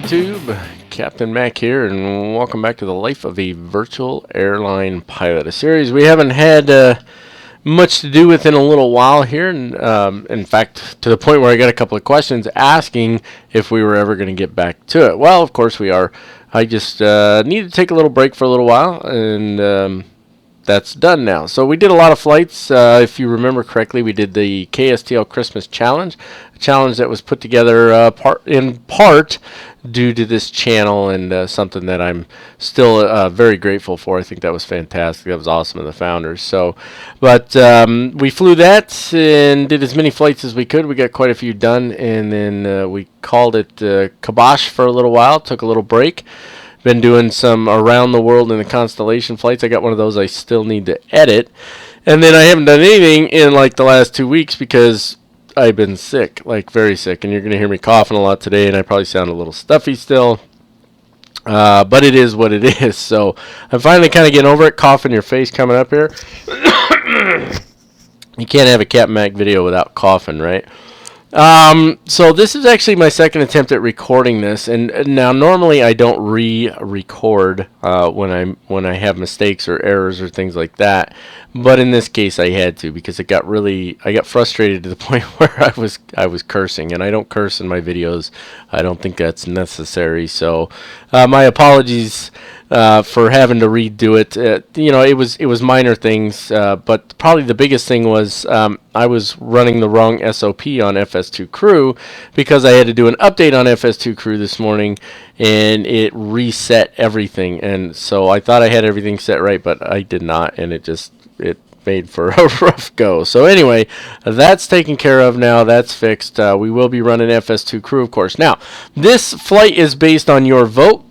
YouTube, Captain Mac here, and welcome back to the life of a virtual airline pilot, a series we haven't had much to do with in a little while here, and in fact, to the point where I got a couple of questions asking if we were ever going to get back to it. Well, of course we are. I just need to take a little break for a little while, and that's done now. So we did a lot of flights. If you remember correctly, we did the KSTL Christmas Challenge, a challenge that was put together in part due to this channel, and something that I'm still very grateful for. I think that was fantastic. That was awesome of the founders. So, but we flew that and did as many flights as we could. We got quite a few done, and then we called it kibosh for a little while, took a little break. Been doing some around the world in the Constellation flights. I got one of those I still need to edit. And then I haven't done anything in like the last 2 weeks because I've been sick, like very sick. And you're going to hear me coughing a lot today, and I probably sound a little stuffy still. But it is what it is. So I'm finally kind of getting over it. Cough in your face coming up here. You can't have a Captain Mac video without coughing, right? So this is actually my second attempt at recording this, and now normally I don't re-record when I have mistakes or errors or things like that, but in this case I had to, because I got frustrated to the point where I was cursing, and I don't curse in my videos. I don't think that's necessary. So my apologies for having to redo it. You know, it was minor things, but probably the biggest thing was I was running the wrong SOP on FS2Crew because I had to do an update on FS2Crew this morning, and it reset everything. And so I thought I had everything set right, but I did not, and it made for a rough go. So anyway, that's taken care of now. That's fixed. We will be running FS2Crew, of course. Now, this flight is based on your vote.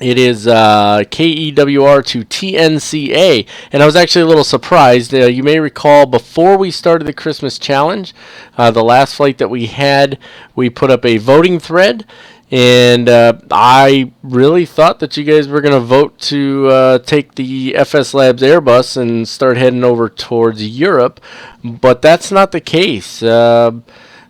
It is KEWR to TNCA, and I was actually a little surprised. You may recall before we started the Christmas Challenge, the last flight that we had, we put up a voting thread, and I really thought that you guys were going to vote to take the FS Labs Airbus and start heading over towards Europe, but that's not the case. The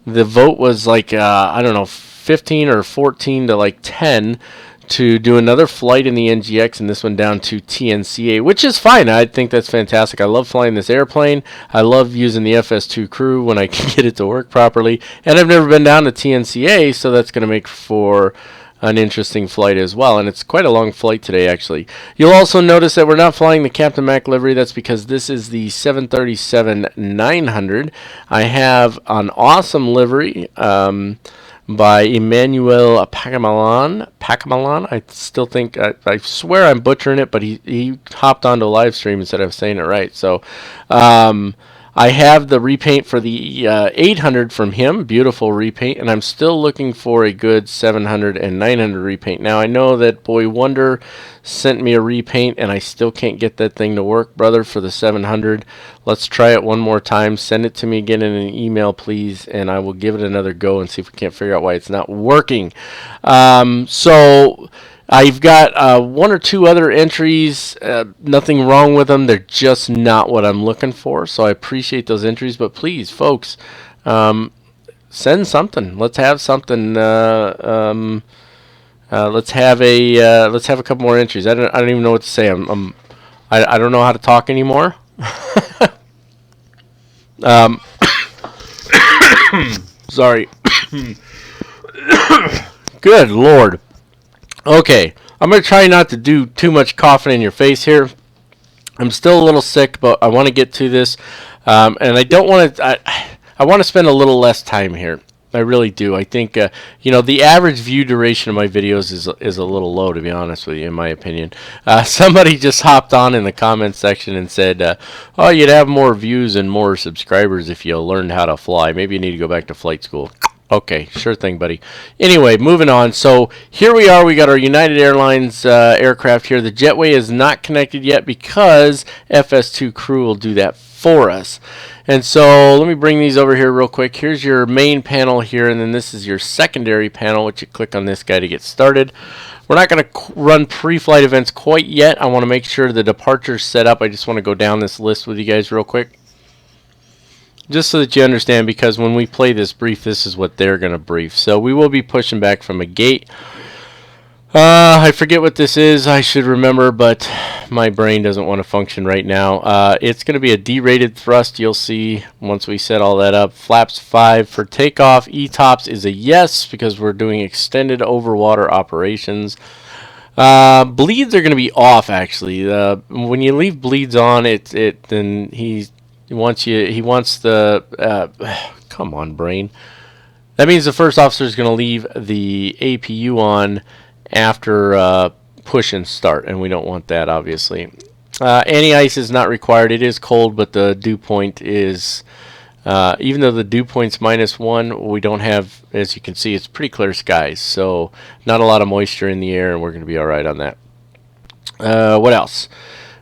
vote was like, I don't know, 15 or 14 to like 10 to do another flight in the NGX, and this one down to TNCA, which is fine. I think that's fantastic. I love flying this airplane. I love using the FS2Crew when I can get it to work properly, and I've never been down to TNCA, so that's going to make for an interesting flight as well, and it's quite a long flight today, actually. You'll also notice that we're not flying the Captain Mac livery. That's because this is the 737-900. I have an awesome livery by Emmanuel Pacamalan. I still think, I swear I'm butchering it, but he hopped onto a live stream and said I was saying it right. So I have the repaint for the 800 from him, beautiful repaint, and I'm still looking for a good 700 and 900 repaint. Now I know that Boy Wonder sent me a repaint, and I still can't get that thing to work, brother, for the 700. Let's try it one more time. Send it to me again in an email, please, and I will give it another go and see if we can't figure out why it's not working. So I've got one or two other entries, nothing wrong with them. They're just not what I'm looking for, so I appreciate those entries. But please, folks, send something. Let's have something. Let's have a couple more entries. I don't even know what to say. I don't know how to talk anymore. Sorry. Good Lord. Okay, I'm going to try not to do too much coughing in your face here. I'm still a little sick, but I want to get to this. And I don't want to... I want to spend a little less time here. I really do. I think, you know, the average view duration of my videos is a little low, to be honest with you, in my opinion. Somebody just hopped on in the comments section and said, oh, you'd have more views and more subscribers if you learned how to fly. Maybe you need to go back to flight school. Okay, sure thing, buddy. Anyway, moving on. So here we are. We got our United Airlines aircraft here. The jetway is not connected yet because FS2Crew will do that for us. And so let me bring these over here real quick. Here's your main panel here, and then this is your secondary panel, which you click on this guy to get started. We're not going to run pre-flight events quite yet. I want to make sure the departure's set up. I just want to go down this list with you guys real quick, just so that you understand, because when we play this brief, this is what they're going to brief. So we will be pushing back from a gate. I forget what this is. I should remember, but my brain doesn't want to function right now. It's going to be a derated thrust. You'll see once we set all that up. Flaps 5 for takeoff. ETOPS is a yes because we're doing extended overwater operations. Bleeds are going to be off actually. When you leave bleeds on, then he wants the come on, brain. That means the first officer is going to leave the APU on after push and start, and we don't want that, obviously. Anti-ice is not required. It is cold, but the dew point is, even though the dew point's -1, we don't have, as you can see, it's pretty clear skies, so not a lot of moisture in the air, and we're going to be all right on that. What else?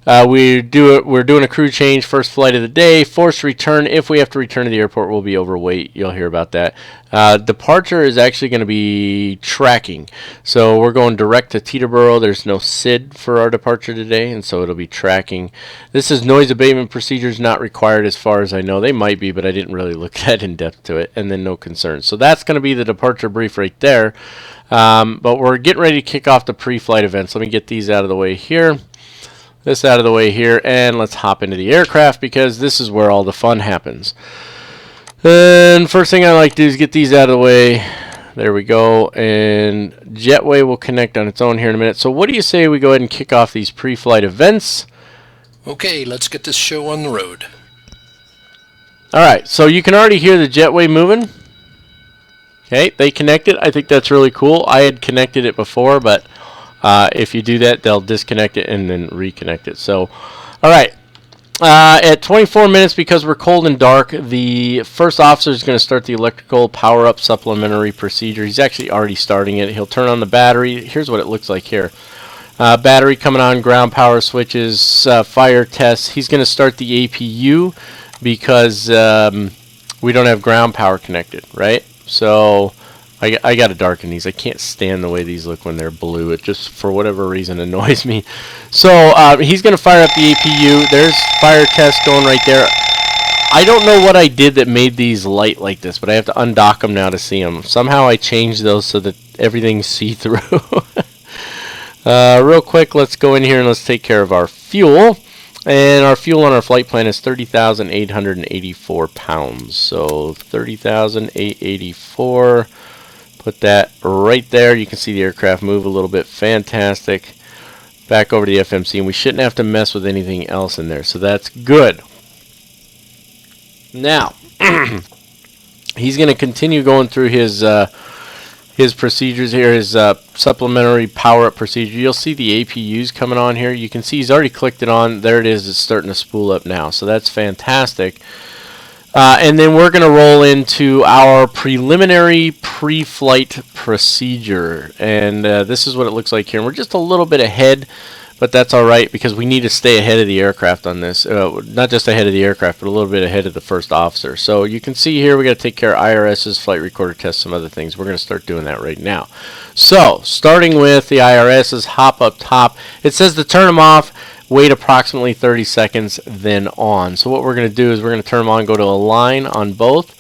We're doing a crew change, first flight of the day. Forced return. If we have to return to the airport, we'll be overweight. You'll hear about that. Departure is actually going to be tracking. So we're going direct to Teterboro. There's no SID for our departure today, and so it'll be tracking. This is noise abatement procedures not required as far as I know. They might be, but I didn't really look that in depth to it. And then no concerns. So that's going to be the departure brief right there. But we're getting ready to kick off the pre-flight events. Let me get these out of the way here. This out of the way here, and let's hop into the aircraft because this is where all the fun happens. And first thing I like to do is get these out of the way. There we go, and Jetway will connect on its own here in a minute. So what do you say we go ahead and kick off these pre-flight events? Okay, let's get this show on the road. Alright, so you can already hear the Jetway moving. Okay, they connected. I think that's really cool. I had connected it before, but if you do that, they'll disconnect it and then reconnect it. So, all right. At 24 minutes, because we're cold and dark, the first officer is going to start the electrical power-up supplementary procedure. He's actually already starting it. He'll turn on the battery. Here's what it looks like here. Battery coming on, ground power switches, fire tests. He's going to start the APU because we don't have ground power connected, right? So I got to darken these. I can't stand the way these look when they're blue. It just, for whatever reason, annoys me. So he's going to fire up the APU. There's fire test going right there. I don't know what I did that made these light like this, but I have to undock them now to see them. Somehow I changed those so that everything's see-through. Real quick, let's go in here and let's take care of our fuel. And our fuel on our flight plan is 30,884 pounds. So 30,884. Put that right there. You can see the aircraft move a little bit. Fantastic. Back over to the FMC, and we shouldn't have to mess with anything else in there, so that's good. Now, he's going to continue going through his procedures here, his supplementary power-up procedure. You'll see the APUs coming on here. You can see he's already clicked it on. There it is. It's starting to spool up now, so that's fantastic. And then we're going to roll into our preliminary pre-flight procedure. And this is what it looks like here. And we're just a little bit ahead, but that's all right because we need to stay ahead of the aircraft on this. Not just ahead of the aircraft, but a little bit ahead of the first officer. So you can see here we got to take care of IRS's, flight recorder test, some other things. We're going to start doing that right now. So starting with the IRS's, hop up top. It says to turn them off. Wait approximately 30 seconds, then on. So what we're going to do is we're going to turn them on, go to align on both.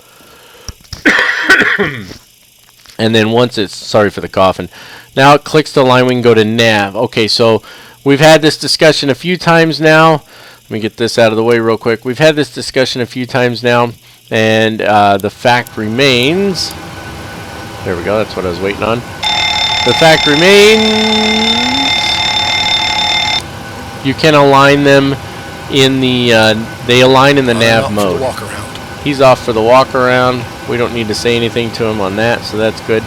And then once it's, sorry for the coughing, now it clicks to align, we can go to nav. Okay, so we've had this discussion a few times now. Let me get this out of the way real quick. We've had this discussion a few times now, and the fact remains, there we go, that's what I was waiting on. The fact remains, you can align them in the, they align in the nav mode. He's off for the walk around. We don't need to say anything to him on that, so that's good.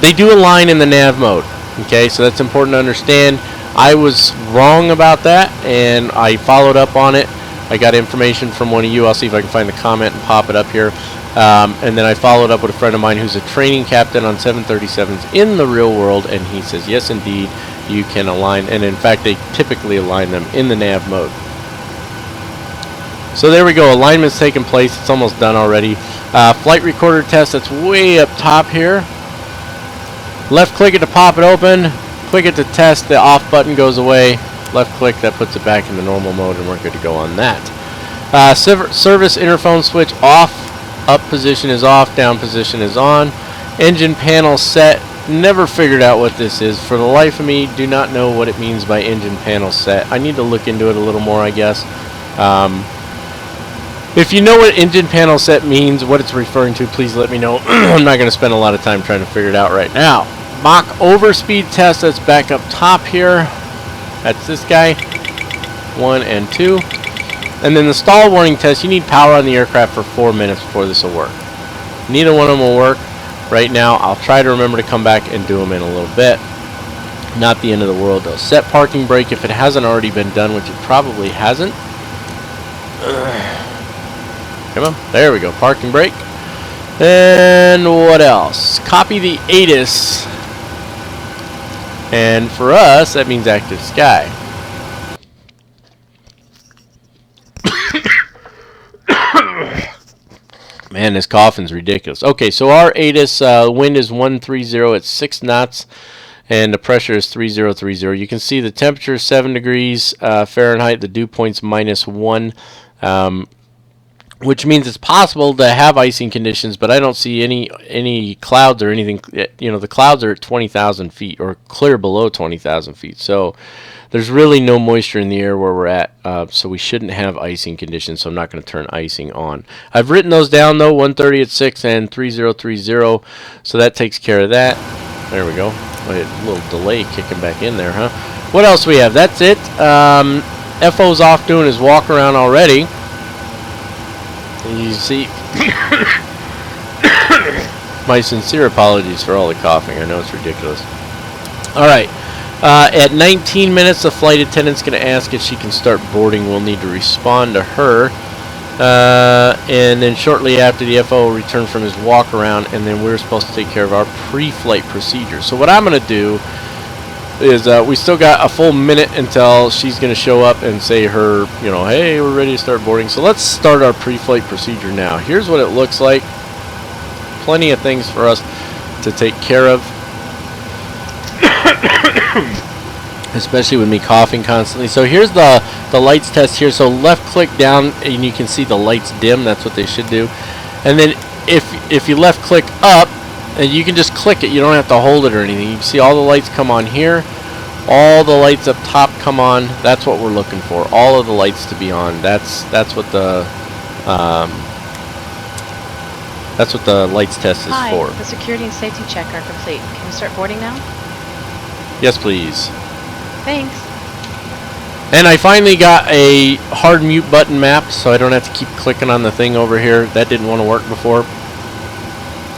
They do align in the nav mode, okay, so that's important to understand. I was wrong about that, and I followed up on it. I got information from one of you. I'll see if I can find the comment and pop it up here. And then I followed up with a friend of mine who's a training captain on 737s in the real world, and he says, yes, indeed, you can align, and in fact, they typically align them in the nav mode. So there we go, alignment's taking place. It's almost done already. Flight recorder test, that's way up top here. Left click it to pop it open. Click it to test, the off button goes away. Left click, that puts it back in the normal mode, and we're good to go on that. Service interphone switch off. Up position is off, down position is on. Engine panel set. Never figured out what this is. For the life of me, do not know what it means by engine panel set. I need to look into it a little more, I guess. If you know what engine panel set means, what it's referring to, please let me know. I'm not going to spend a lot of time trying to figure it out right now. Mach overspeed test, that's back up top here. That's this guy. 1 and 2. And then the stall warning test, you need power on the aircraft for 4 minutes before this will work. Neither one of them will work right now. I'll try to remember to come back and do them in a little bit. Not the end of the world though. Set parking brake if it hasn't already been done, which it probably hasn't. Come on, there we go, parking brake. And what else? Copy the ATIS. And for us, that means active sky. Man, this coughing's ridiculous. Okay, so our ATIS wind is 130 at 6 knots, and the pressure is 3030. You can see the temperature is 7 degrees Fahrenheit. The dew point's -1, which means it's possible to have icing conditions, but I don't see any clouds or anything. You know, the clouds are at 20,000 feet or clear below 20,000 feet. So there's really no moisture in the air where we're at, so we shouldn't have icing conditions, so I'm not going to turn icing on. I've written those down, though, 130 at 6 and 3030, so that takes care of that. There we go. A little delay kicking back in there, huh? What else we have? That's it. FO's off doing his walk around already. You see, my sincere apologies for all the coughing. I know it's ridiculous. All right. At 19 minutes, the flight attendant's going to ask if she can start boarding. We'll need to respond to her. And then shortly after, the FO will return from his walk around, and then we're supposed to take care of our pre-flight procedure. So what I'm going to do is we still got a full minute until she's going to show up and say her, you know, hey, we're ready to start boarding. So let's start our pre-flight procedure now. Here's what it looks like. Plenty of things for us to take care of. Especially with me coughing constantly. So here's the lights test here. So left click down and you can see the lights dim. That's what they should do. And then if you left click up, and you can just click it, you don't have to hold it or anything. You can see all the lights come on here, all the lights up top come on. That's what we're looking for, all of the lights to be on. That's what the lights test is for. The security and safety check are complete. Can we start boarding now? Yes, please. Thanks. And I finally got a hard mute button mapped, so I don't have to keep clicking on the thing over here. That didn't want to work before.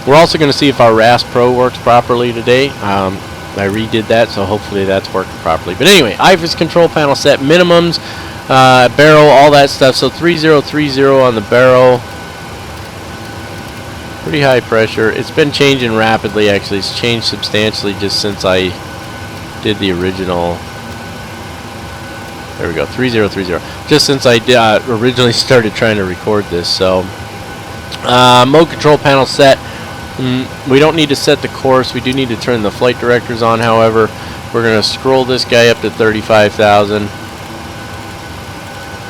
We're also going to see if our RAS Pro works properly today. I redid that, so hopefully that's working properly. But anyway, IFAS control panel set, minimums, barrel, all that stuff. So 3030 on the barrel. Pretty high pressure. It's been changing rapidly, actually. It's changed substantially just since I did the original. There we go, 3030. Just since I originally started trying to record this. So mode control panel set. We don't need to set the course. We do need to turn the flight directors on, however. We're going to scroll this guy up to 35,000.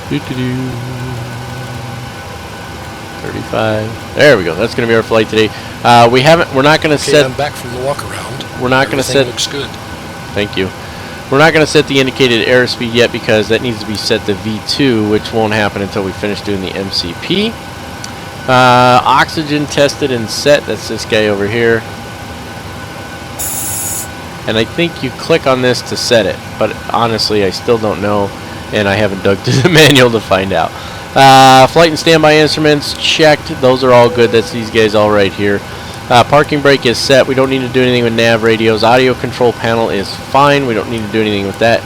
35. There we go. That's going to be our flight today. We're not going to set. I'm back from the walk around. We're not going to set. Looks good. Thank you. We're not going to set the indicated airspeed yet because that needs to be set to V2, which won't happen until we finish doing the MCP. Oxygen tested and set. That's this guy over here. And I think you click on this to set it, but honestly I still don't know, and I haven't dug through the manual to find out. Flight and standby instruments checked. Those are all good. That's these guys all right here. Parking brake is set. We don't need to do anything with nav radios. Audio control panel is fine. We don't need to do anything with that.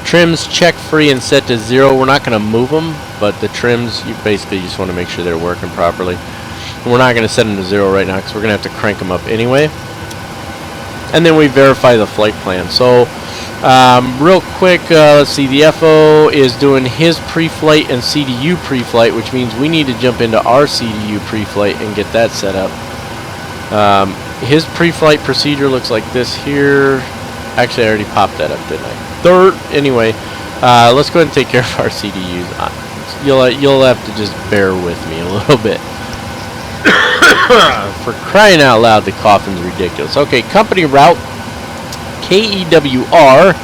Trims check free and set to 0. We're not going to move them, but the trims, you basically just want to make sure they're working properly. And we're not going to set them to 0 right now because we're going to have to crank them up anyway. And then we verify the flight plan. So real quick, let's see, the FO is doing his pre-flight and CDU pre-flight, which means we need to jump into our CDU pre-flight and get that set up. His pre-flight procedure looks like this here. Actually, I already popped that up, didn't I? Anyway, let's go ahead and take care of our CDUs. You'll have to just bear with me a little bit. For crying out loud, the coffin's ridiculous. Okay, company route KEWR,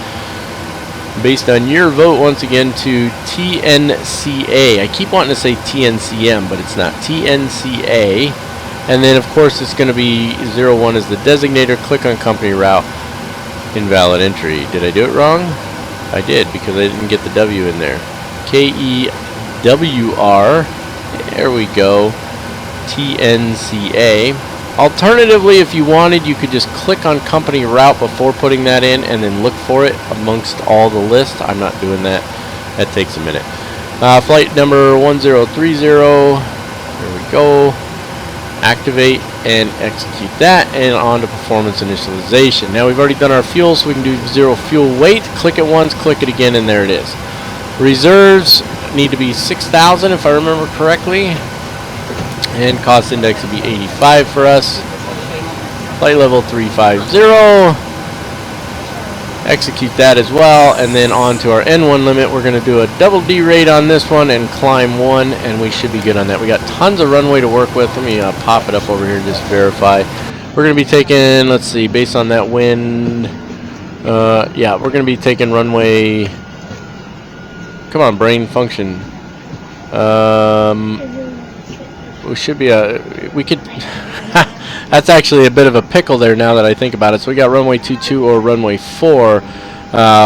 based on your vote once again, to TNCA. I keep wanting to say TNCM, but it's not. TNCA. And then, of course, it's going to be 01 as the designator. Click on company route. Invalid entry. Did I do it wrong? I did, because I didn't get the W in there. KEWR. There we go. TNCA. Alternatively, if you wanted, you could just click on company route before putting that in and then look for it amongst all the list. I'm not doing that. That takes a minute. Flight number 1030. There we go. Activate and execute that, and on to performance initialization. Now we've already done our fuel, so we can do 0 fuel weight. Click it once, click it again, and there it is. Reserves need to be 6,000 if I remember correctly, and cost index will be 85 for us. Flight level 350. Execute that as well, and then on to our N1 limit. We're going to do a double D rate on this one and climb 1, and we should be good on that. We got tons of runway to work with. Let me pop it up over here, just verify. We're going to be taking, let's see, based on that wind, yeah, we're going to be taking runway, come on, brain function. We should be we could, that's actually a bit of a pickle there now that I think about it. So we got runway 22 or runway 4.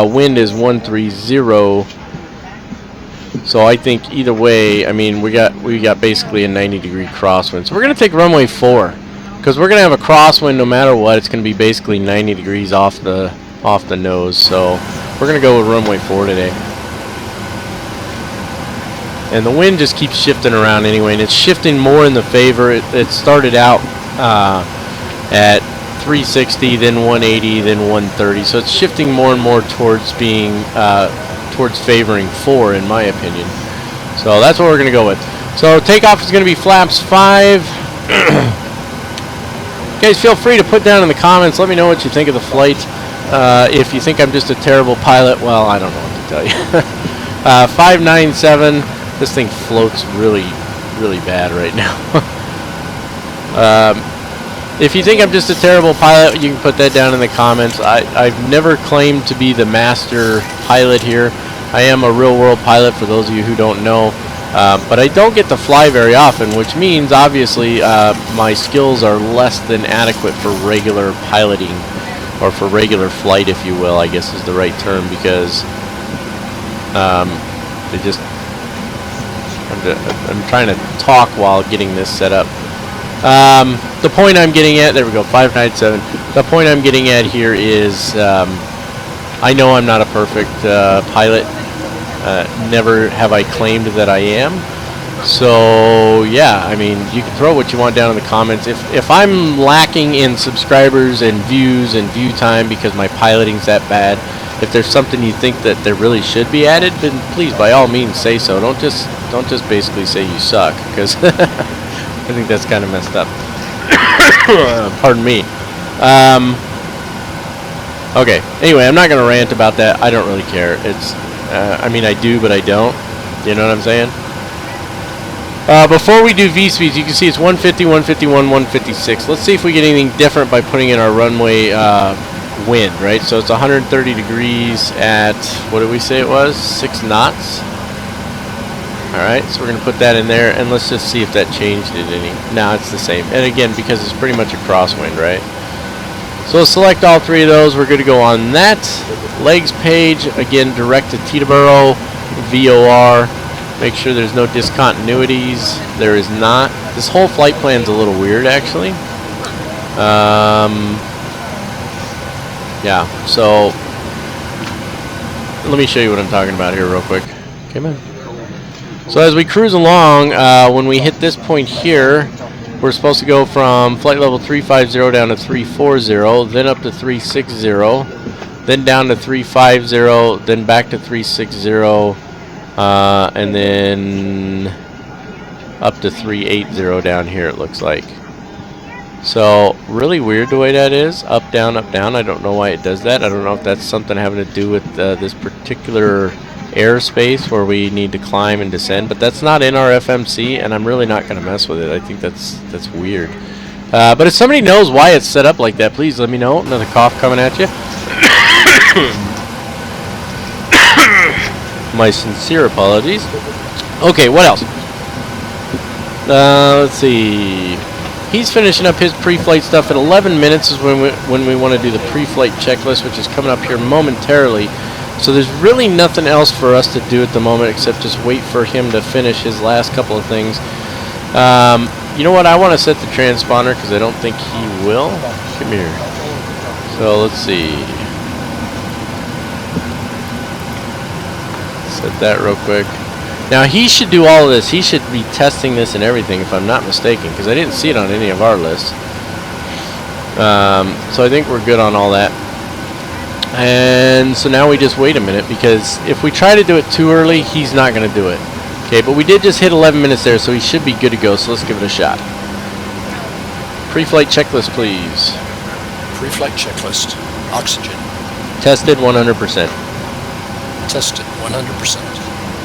Wind is 130. So I think either way, I mean, we got basically a 90-degree crosswind. So we're going to take runway 4 because we're going to have a crosswind no matter what. It's going to be basically 90 degrees off the nose. So we're going to go with runway 4 today. And the wind just keeps shifting around anyway, and it's shifting more in the favor. It started out at 360, then 180, then 130. So it's shifting more and more towards being towards favoring 4, in my opinion. So that's what we're going to go with. So takeoff is going to be flaps 5. Guys, feel free to put down in the comments. Let me know what you think of the flight. If you think I'm just a terrible pilot, well, I don't know what to tell you. 597. This thing floats really, really bad right now. If you think I'm just a terrible pilot, you can put that down in the comments. I've never claimed to be the master pilot here. I am a real-world pilot, for those of you who don't know. But I don't get to fly very often, which means, obviously, my skills are less than adequate for regular piloting, or for regular flight, if you will, I guess is the right term, because they just... I'm trying to talk while getting this set up. The point I'm getting at, there we go, 597. The point I'm getting at here is I know I'm not a perfect pilot. Never have I claimed that I am. So yeah, I mean, you can throw what you want down in the comments. If I'm lacking in subscribers and views and view time because my piloting's that bad, if there's something you think that there really should be added, then please, by all means, say so. Don't just basically say you suck, because I think that's kind of messed up. Pardon me. Okay. Anyway, I'm not going to rant about that. I don't really care. It's, I mean, I do, but I don't. You know what I'm saying? Before we do V-speeds, you can see it's 150, 151, 156. Let's see if we get anything different by putting in our runway wind, right? So it's 130 degrees at, what did we say it was? 6 knots. Alright, so we're going to put that in there, and let's just see if that changed it any. No, it's the same. And again, because it's pretty much a crosswind, right? So let's select all 3 of those. We're going to go on that. Legs page, again, direct to Teterboro, VOR. Make sure there's no discontinuities. There is not. This whole flight plan's a little weird, actually. Yeah, so let me show you what I'm talking about here real quick. Okay, man. So as we cruise along, when we hit this point here, we're supposed to go from flight level 350 down to 340, then up to 360, then down to 350, then back to 360, and then up to 380 down here, it looks like. So really weird the way that is, up, down, up, down. I don't know why it does that. I don't know if that's something having to do with this particular airspace where we need to climb and descend, but that's not in our FMC, and I'm really not going to mess with it. I think that's weird. But if somebody knows why it's set up like that, please let me know. Another cough coming at you. My sincere apologies. Okay, what else? Let's see. He's finishing up his pre-flight stuff. At 11 minutes is when we want to do the pre-flight checklist, which is coming up here momentarily. So there's really nothing else for us to do at the moment except just wait for him to finish his last couple of things. You know what? I want to set the transponder because I don't think he will. Come here. So let's see. Set that real quick. Now he should do all of this. He should be testing this and everything, if I'm not mistaken, because I didn't see it on any of our lists. So I think we're good on all that. And so now we just wait a minute, because if we try to do it too early, he's not going to do it. Okay, but we did just hit 11 minutes there, so he should be good to go. So let's give it a shot. Pre-flight checklist, please. Pre-flight checklist. Oxygen. Tested 100%. Tested 100%.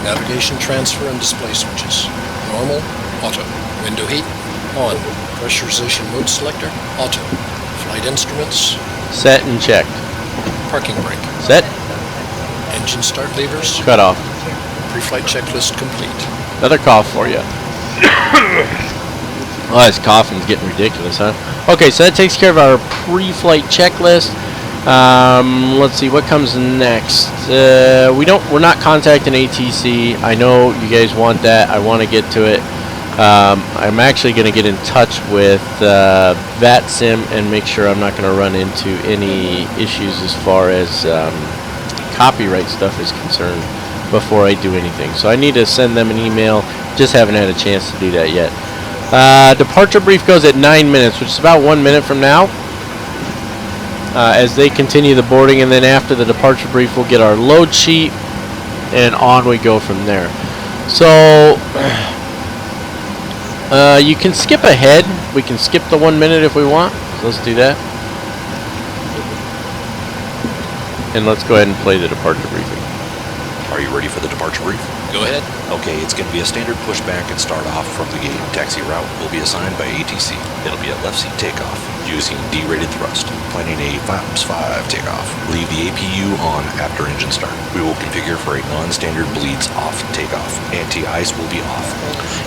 Navigation transfer and display switches. Normal, auto. Window heat, on. Pressurization mode selector, auto. Flight instruments, Set and checked. parking brake. Set. Engine start levers, Cut off. pre-flight checklist complete. Another cough for you. Oh, this coughing's getting ridiculous, huh? Okay, so that takes care of our pre-flight checklist. Let's see what comes next. We're not contacting ATC. I know you guys want that. I want to get to it. I'm actually going to get in touch with VATSIM and make sure I'm not going to run into any issues as far as copyright stuff is concerned before I do anything. So I need to send them an email. Just haven't had a chance to do that yet. Departure brief goes at 9 minutes, which is about 1 minute from now. As they continue the boarding, and then after the departure brief we'll get our load sheet, and on we go from there. So you can skip ahead. We can skip the 1 minute if we want. So let's do that, and let's go ahead and play the departure briefing. Are you ready for the departure brief? Go ahead. Okay, it's going to be a standard pushback and start off from the gate. Taxi route will be assigned by ATC. It'll be a left seat takeoff, using D-rated thrust. Planning a flaps 5 takeoff. Leave the APU on after engine start. We will configure for a non-standard bleeds off takeoff. Anti-ice will be off.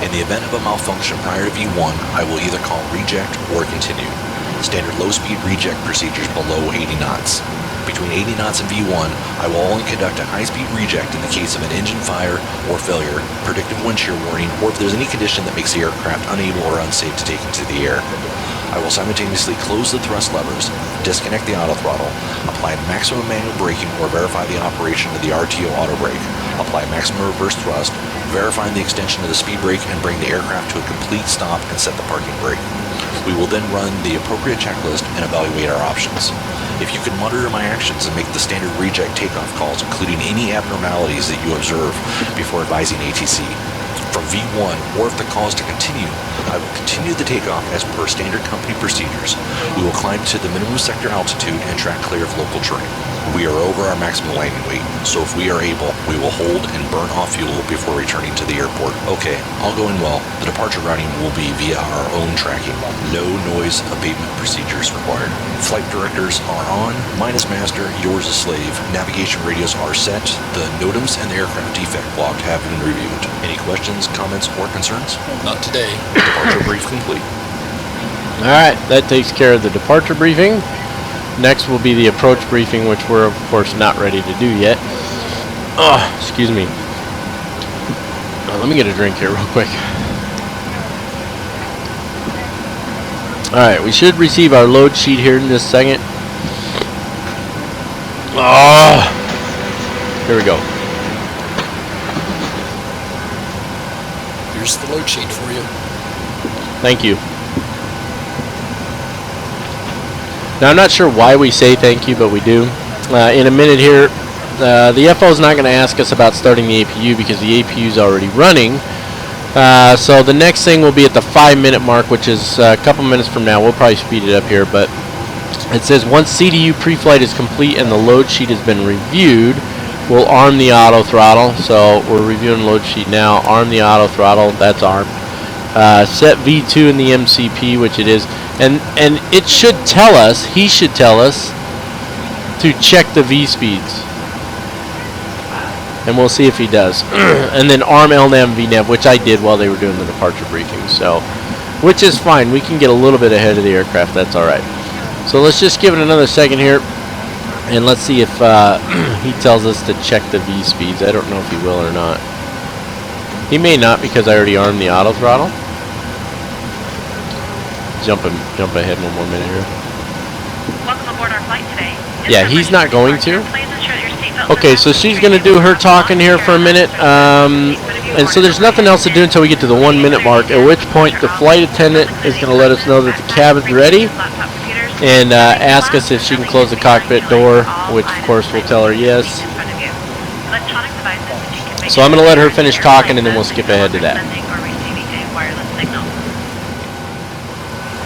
In the event of a malfunction prior to V1, I will either call reject or continue. Standard low-speed reject procedures below 80 knots. Between 80 knots and V1, I will only conduct a high-speed reject in the case of an engine fire or failure, predictive wind shear warning, or if there's any condition that makes the aircraft unable or unsafe to take into the air. I will simultaneously close the thrust levers, disconnect the auto throttle, apply maximum manual braking or verify the operation of the RTO auto brake, apply maximum reverse thrust, verifying the extension of the speed brake and bring the aircraft to a complete stop and set the parking brake. We will then run the appropriate checklist and evaluate our options. If you can monitor my actions and make the standard reject takeoff calls, including any abnormalities that you observe before advising ATC. From V1, or if the call is to continue, I will continue the takeoff as per standard company procedures. We will climb to the minimum sector altitude and track clear of local terrain. We are over our maximum landing weight, so if we are able, we will hold and burn off fuel before returning to the airport. Okay, all going well. The departure routing will be via our own tracking. No noise abatement procedures required. Flight directors are on. Mine is master, yours is slave. Navigation radios are set. The NOTAMs and the aircraft defect log have been reviewed. Any questions, comments, or concerns? Not today. Departure brief complete. Alright, that takes care of the departure briefing. Next will be the approach briefing, which we're of course not ready to do yet. Excuse me. Let me get a drink here real quick. Alright, we should receive our load sheet here in this second. Here we go. Here's the load sheet for you. Thank you. Now, I'm not sure why we say thank you, but we do. In a minute here, the FO is not going to ask us about starting the APU because the APU is already running. So the next thing will be at the 5-minute mark, which is a couple minutes from now. We'll probably speed it up here, but it says once CDU pre-flight is complete and the load sheet has been reviewed, We'll arm the auto throttle. So we're reviewing load sheet now. Arm the auto throttle. That's armed. Set V2 in the MCP, which it is, and it should tell us. He should tell us to check the V speeds, and we'll see if he does. And then arm LNAV VNAV, which I did while they were doing the departure briefing. So, which is fine. We can get a little bit ahead of the aircraft. That's all right. So let's just give it another second here, and let's see if he tells us to check the V speeds. I don't know if he will or not. He may not, because I already armed the auto throttle. Jump ahead one more minute here. Welcome aboard our flight today. Yeah, he's not going to. Okay, so she's going to do her talking here for a minute. And so there's nothing else to do until we get to the 1 minute mark, at which point the flight attendant is going to let us know that the cabin's ready and ask us if she can close the cockpit door, which of course we'll tell her yes. So I'm going to let her finish talking, and then we'll skip ahead to that.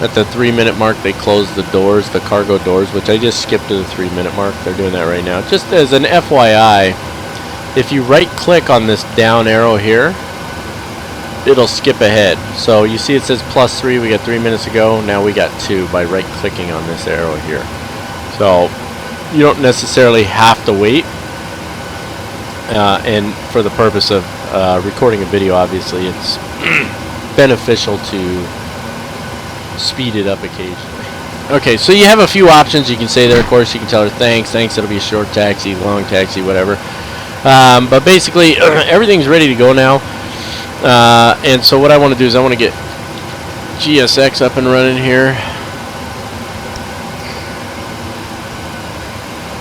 At the 3 minute mark, they close the doors, the cargo doors, which I just skipped to the 3 minute mark. They're doing that right now. Just as an FYI, if you right click on this down arrow here, it'll skip ahead. So you see it says +3, we got 3 minutes ago, now we got 2 by right clicking on this arrow here. So you don't necessarily have to wait. And for the purpose of recording a video, obviously it's beneficial to speed it up occasionally. Okay, so you have a few options you can say there. Of course, you can tell her thanks, it'll be a short taxi, long taxi, whatever. But basically, everything's ready to go now. And so what I want to do is I want to get GSX up and running here.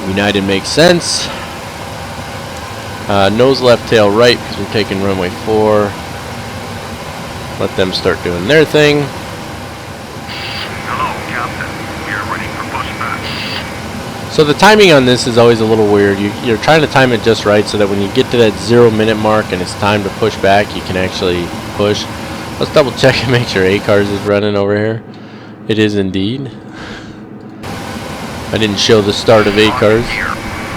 United makes sense. Nose left, tail right, because we're taking runway 4. Let them start doing their thing. Hello, Captain. We are ready for pushback. So the timing on this is always a little weird. You're trying to time it just right so that when you get to that 0 minute mark and it's time to push back, you can actually push. Let's double check and make sure ACARS is running over here. It is indeed. I didn't show the start of ACARS.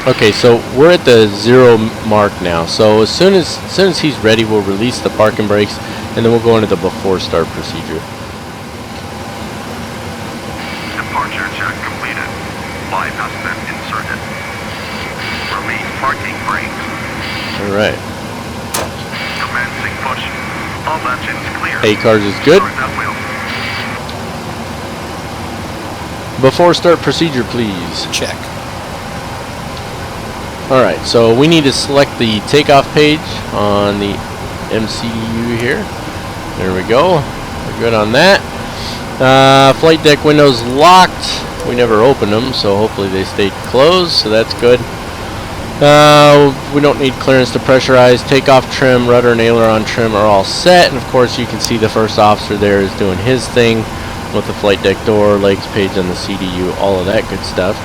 Okay, so we're at the 0 mark now. So as soon as he's ready, we'll release the parking brakes, and then we'll go into the before start procedure. Departure check completed. Live has been inserted. Release parking brakes. All right. Commencing push. All engines clear. ACARS is good. Start that wheel. Before start procedure, please. Check. Alright, so we need to select the takeoff page on the MCU here. There we go. We're good on that. Flight deck windows locked. We never opened them, so hopefully they stayed closed, so that's good. We don't need clearance to pressurize. Takeoff trim, rudder and aileron trim are all set, and of course you can see the first officer there is doing his thing with the flight deck door, legs page on the CDU, all of that good stuff.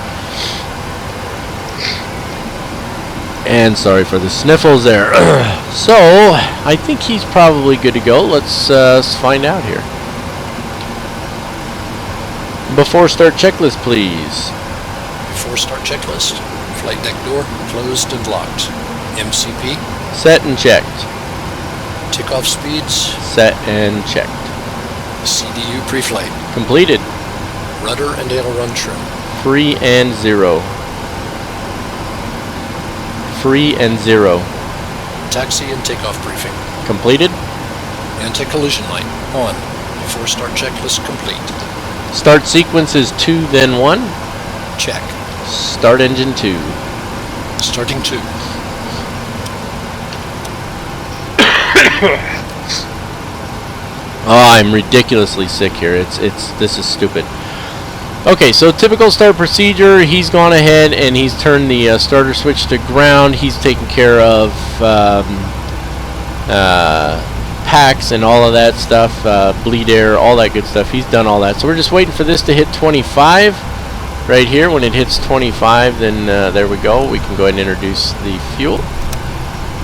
And sorry for the sniffles there. So, I think he's probably good to go. Let's find out here. Before start checklist, please. Before start checklist. Flight deck door closed and locked. MCP. Set and checked. Takeoff speeds. Set and checked. CDU pre-flight. Completed. Rudder and aileron trim. Free and 0. Free and 0. Taxi and takeoff briefing. Completed. Anti-collision light on. Before start checklist complete. Start sequence is 2 then 1. Check. Start engine 2. Starting 2. Oh, I'm ridiculously sick here. This is stupid. Okay, so typical start procedure. He's gone ahead and he's turned the starter switch to ground. He's taken care of packs and all of that stuff, bleed air, all that good stuff. He's done all that. So we're just waiting for this to hit 25 right here. When it hits 25, then there we go. We can go ahead and introduce the fuel.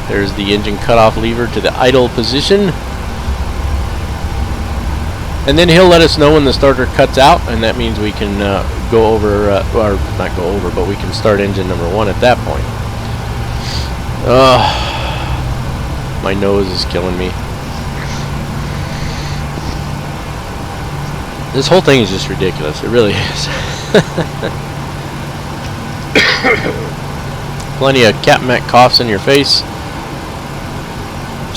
There's the engine cutoff lever to the idle position. And then he'll let us know when the starter cuts out, and that means we can go over, or not go over, but we can start engine number 1 at that point. Ugh. My nose is killing me. This whole thing is just ridiculous. It really is. Plenty of Cat Mac coughs in your face.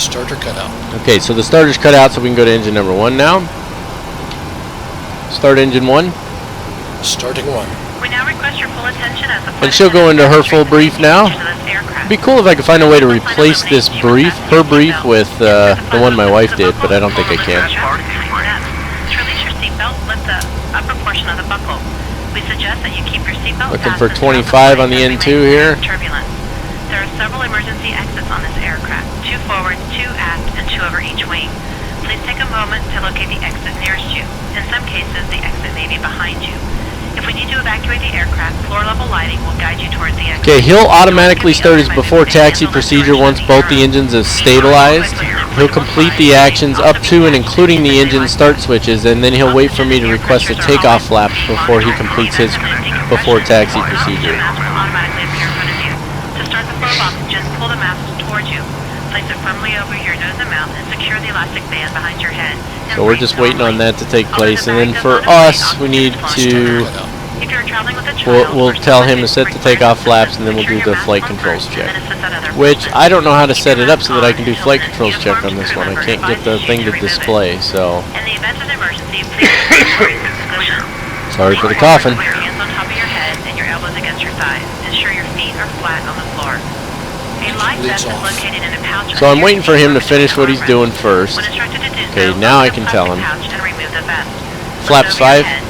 Starter cut out. Okay, so the starter's cut out, so we can go to engine number 1 now. Start engine 1. Starting 1. We now request your full attention as the And she'll go into her full brief now. It'd be cool if I could find a way to replace this brief, her brief, with the one my wife did, but I don't think I can. To release your seatbelt, lift the upper portion of the buckle. We suggest that you keep your seatbelt Looking for fastened 25 on the as we N2 remain here. in turbulence. There are several emergency exits on this aircraft, 2 forward, 2 aft, and 2 over each wing. Please take a moment to locate the exit nearest you. In some cases, the exit may be behind you. If we need to evacuate the aircraft, floor-level lighting will guide you towards the exit. Okay, he'll automatically start his before taxi procedure once both the engines have stabilized. He'll complete the actions up to and including the engine start switches, and then he'll wait for me to request a takeoff flaps before he completes his before taxi procedure. To start the flow of oxygen, pull the mask towards you. Place it firmly over your nose and mouth and secure the elastic band behind your head. So we're just waiting on that to take place, and then for us, we need to, If you're traveling with a child, we'll tell him to set the takeoff flaps, and then we'll do the flight controls check. Which, I don't know how to set it up so that I can do flight controls check on this one. I can't get the thing to display, so In the event of an emergency, please report this position. sorry for the coughing. Put your hands on top of your head and your elbows against your thighs. Ensure your feet are flat on the floor. A life vest is located in a pouch. So I'm waiting for him to finish what he's doing first. When instructed to do Okay, so, now I open can the tell plastic him. pouch and remove the vest. Flaps Look over your 5. head.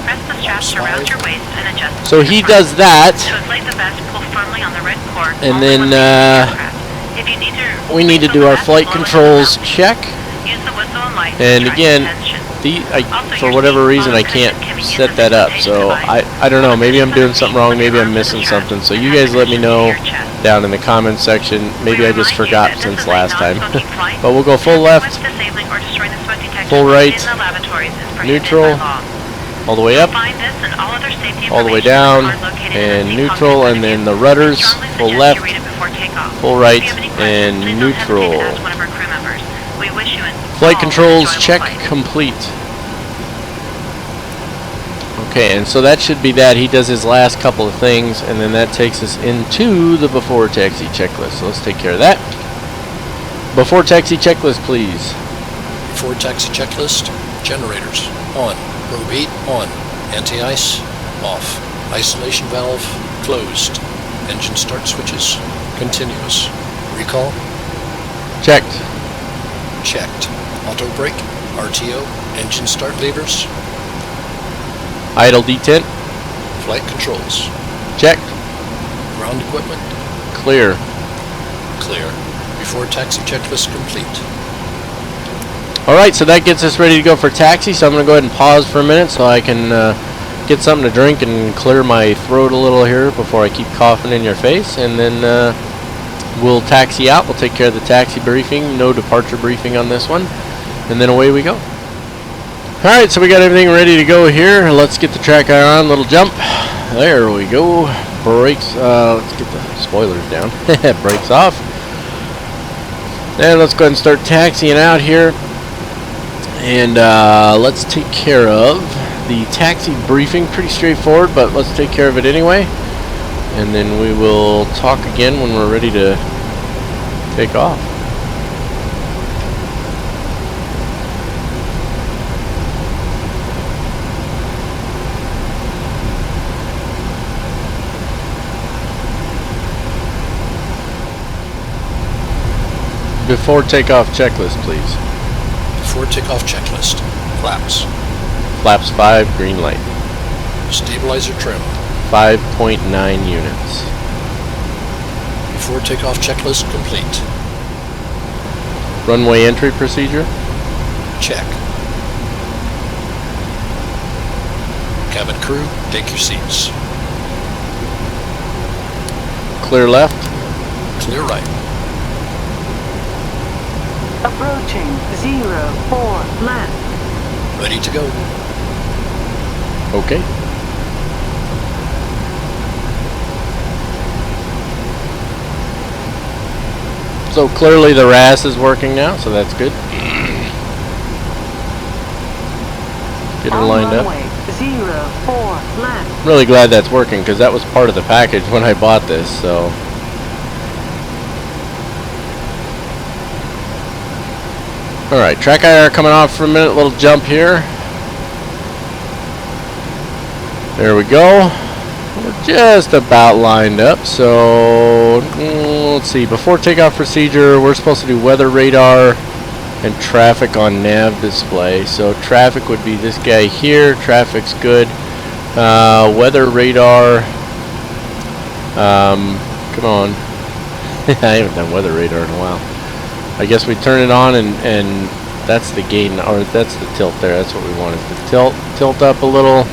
Press the straps around your waist and adjust So to he the front. does that, To inflate the vest, pull firmly on the red cord. and only then when leaving the aircraft. If you need to we need to whistle do the our vest, flight blow into the controls mouth. check. Use the whistle and light to And attract again, attention. Also, for your whatever seat reason, I bottom can't cushion can be used set as that a up. flotation So device. I don't know. Maybe I'm doing something wrong. Maybe I'm missing something. So you guys let me know down in the comments section. Maybe I just forgot since last time. But we'll go full left, full right, neutral, all the way up, all the way down, and neutral, and then the rudders, full left, full right, and neutral. Flight controls check complete. Okay, and so that should be that. He does his last couple of things, and then that takes us into the before taxi checklist. So let's take care of that. Before taxi checklist, please. Before taxi checklist. Generators. On. Probe 8. On. Anti-ice. Off. Isolation valve. Closed. Engine start switches. Continuous. Recall. Checked. Checked. Auto brake. RTO. Engine start levers. Idle detent. Flight controls. Checked. Ground equipment. Clear. Clear. Before taxi checklist complete. Alright, so that gets us ready to go for taxi. So I'm going to go ahead and pause for a minute so I can get something to drink and clear my throat a little here before I keep coughing in your face. And then we'll taxi out. We'll take care of the taxi briefing. No departure briefing on this one. And then away we go. Alright, so we got everything ready to go here. Let's get the track on. Little jump. There we go. Brakes. Let's get the spoilers down. Brakes off. And let's go ahead and start taxiing out here. And let's take care of the taxi briefing. Pretty straightforward, but let's take care of it anyway. And then we will talk again when we're ready to take off. Before takeoff checklist, please. Before takeoff checklist. Flaps. Flaps 5, green light. Stabilizer trim. 5.9 units. Before takeoff checklist complete. Runway entry procedure. Check. Cabin crew, take your seats. Clear left. Clear right. Approaching 04 left. Ready to go. Okay. So clearly the RAS is working now, so that's good. Get her lined up. Runway 04 left. I'm really glad that's working because that was part of the package when I bought this, so. Alright, track IR coming off for a minute, little jump here. There we go. We're just about lined up, so let's see. Before takeoff procedure, we're supposed to do weather radar and traffic on nav display. So traffic would be this guy here. Traffic's good. Weather radar. Come on. I haven't done weather radar in a while. I guess we turn it on and that's the gain, or that's the tilt there. That's what we want, is the tilt up a little.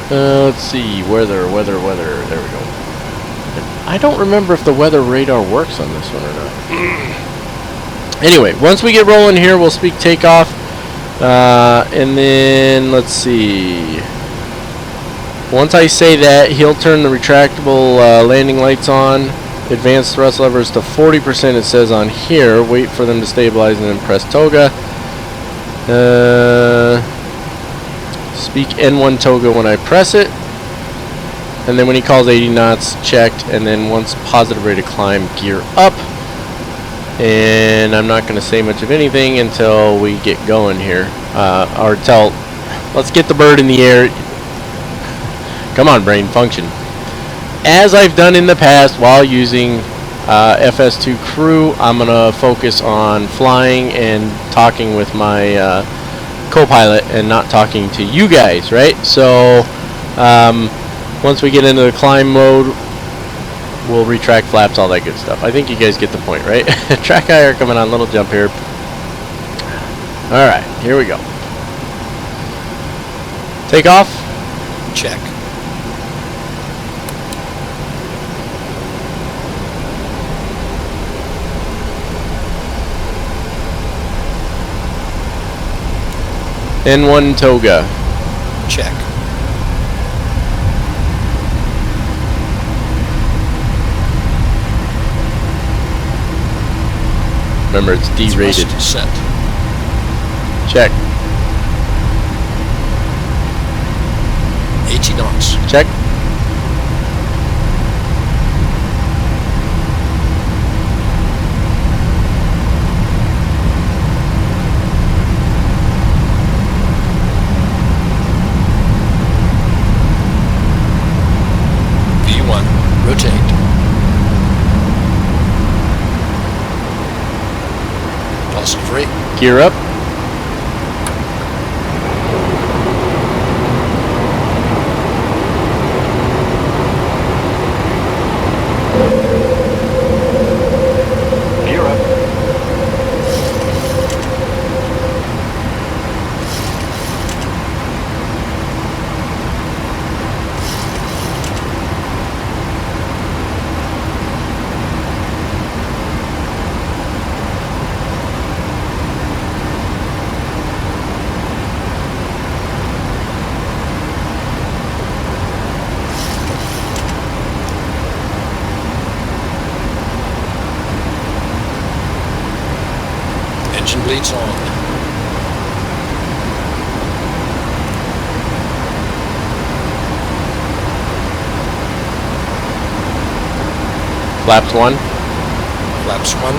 Let's see, weather. There we go. I don't remember if the weather radar works on this one or not. Anyway, once we get rolling here, we'll speak takeoff. And then, let's see. Once I say that, he'll turn the retractable landing lights on. Advanced thrust levers to 40%, it says on here. Wait for them to stabilize and then press toga. Speak N1 toga when I press it. And then when he calls 80 knots, checked. And then once positive rate of climb, gear up. And I'm not going to say much of anything until we get going here. Let's get the bird in the air. Come on, brain, function. As I've done in the past while using FS2Crew, I'm going to focus on flying and talking with my co-pilot and not talking to you guys, right? So once we get into the climb mode, we'll retract flaps, all that good stuff. I think you guys get the point, right? Track IR coming on, little jump here. Alright, here we go. Take off. Check. N1 toga. Check. Remember, it's D-rated. Thrust set. Check. 80 knots. Check. V1. Rotate. Positive rate. Gear up. Gear up. Engine bleeds on. Flaps 1. Flaps 1.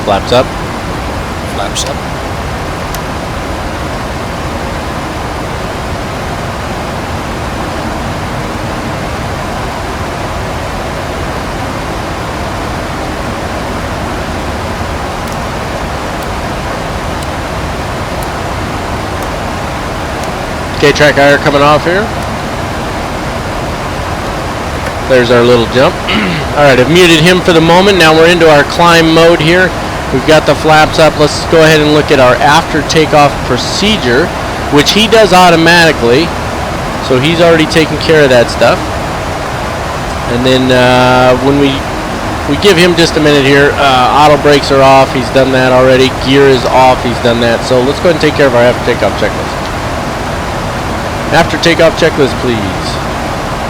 Flaps up. Flaps up. Okay, track IR coming off here. There's our little jump. Alright, I've muted him for the moment. Now we're into our climb mode here. We've got the flaps up. Let's go ahead and look at our after takeoff procedure, which he does automatically. So he's already taken care of that stuff. And then when we give him just a minute here. Auto brakes are off. He's done that already. Gear is off. He's done that. So let's go ahead and take care of our after takeoff checklist. After takeoff checklist, please.